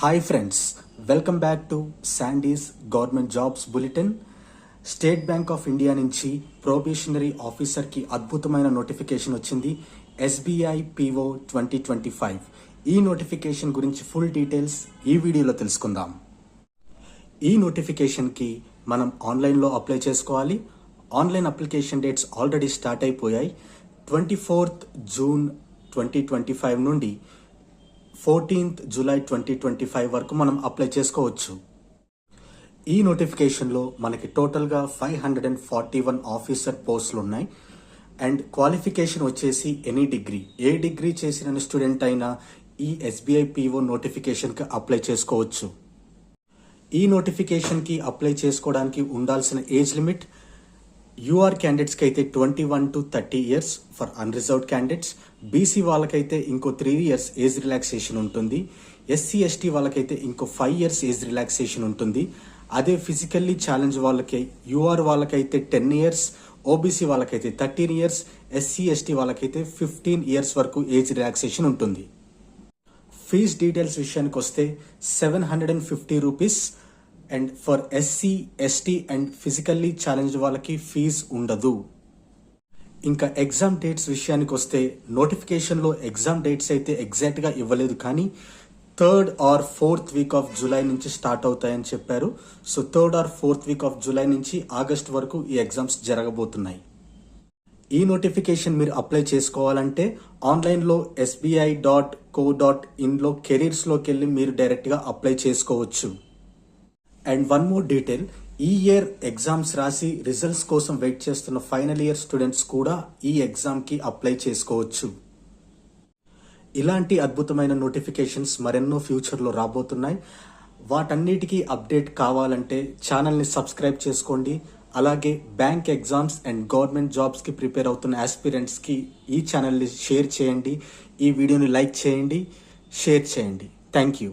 Hi friends, welcome back to sandies government jobs bulletin. State bank of India నుంచి probationary ఆఫీసర్కి అద్భుతమైన notification వచ్చింది. SBI PO 2025. ఈ notification గురించి ఫుల్ డీటెయిల్స్ ఈ వీడియోలో తెలుసుకుందాం. ఈ నోటిఫికేషన్కి మనం ఆన్లైన్లో అప్లై చేసుకోవాలి. Online application dates already start అయిపోయాయి. 24th June 2025 నుండి 14th July 2025 వరకు మనం అప్లై చేసుకోవచ్చు. ఈ నోటిఫికేషన్లో మనకి టోటల్గా 541 ఆఫీసర్ పోస్టులు ఉన్నాయి. అండ్ క్వాలిఫికేషన్ వచ్చేసి ఎనీ డిగ్రీ, ఏ డిగ్రీ చేసిన స్టూడెంట్ అయినా ఈ ఎస్బీఐ పిఓ నోటిఫికేషన్కి అప్లై చేసుకోవచ్చు. ఈ నోటిఫికేషన్కి అప్లై చేసుకోవడానికి ఉండాల్సిన ఏజ్ లిమిట్ యూఆర్ క్యాండిడేట్స్కి అయితే 21 to 30 years for unreserved candidates. BC వాళ్ళకైతే ఇంకో 3 years ఏజ్ రిలాక్సేషన్ ఉంటుంది. ఎస్సీ ఎస్టీ వాళ్ళకైతే ఇంకో 5 years ఏజ్ రిలాక్సేషన్ ఉంటుంది. అదే ఫిజికల్లీ ఛాలెంజ్ వాళ్ళకి యూఆర్ వాళ్ళకైతే 10 years, ఓబీసీ వాళ్ళకైతే 13 years, ఎస్సీ ఎస్టీ వాళ్ళకైతే 15 years వరకు ఏజ్ రిలాక్సేషన్ ఉంటుంది. ఫీజ్ డీటెయిల్స్ విషయానికి వస్తే 750 rupees. And for SC ST and physically challenge వాళ్ళకి ఫీజ్ ఉండదు. ఇంకా ఎగ్జామ్ డేట్స్ విషయానికి వస్తే నోటిఫికేషన్లో ఎగ్జామ్ డేట్స్ అయితే ఎగ్జాక్ట్గా ఇవ్వలేదు, కానీ 3rd or 4th week of July నుంచి స్టార్ట్ అవుతాయని చెప్పారు. So 3rd or 4th week of July నుంచి ఆగస్ట్ వరకు ఈ ఎగ్జామ్స్ జరగబోతున్నాయి. ఈ నోటిఫికేషన్ మీరు అప్లై చేసుకోవాలంటే ఆన్లైన్లో sbi.co.inలో కెరీర్స్లోకి వెళ్ళి మీరు డైరెక్ట్గా అప్లై చేసుకోవచ్చు. అండ్ వన్ మోర్ డీటెయిల్, ఈ ఇయర్ ఎగ్జామ్స్ రాసి రిజల్ట్స్ కోసం వెయిట్ చేస్తున్న ఫైనల్ ఇయర్ స్టూడెంట్స్ కూడా ఈ ఎగ్జామ్కి అప్లై చేసుకోవచ్చు. ఇలాంటి అద్భుతమైన నోటిఫికేషన్స్ మరెన్నో ఫ్యూచర్లో రాబోతున్నాయి. వాటన్నిటికీ అప్డేట్ కావాలంటే ఛానల్ని సబ్స్క్రైబ్ చేసుకోండి. అలాగే బ్యాంక్ ఎగ్జామ్స్ అండ్ గవర్నమెంట్ జాబ్స్కి ప్రిపేర్ అవుతున్న ఆస్పిరెంట్స్కి ఈ ఛానల్ని షేర్ చేయండి. ఈ వీడియోని లైక్ చేయండి, షేర్ చేయండి. Thank you.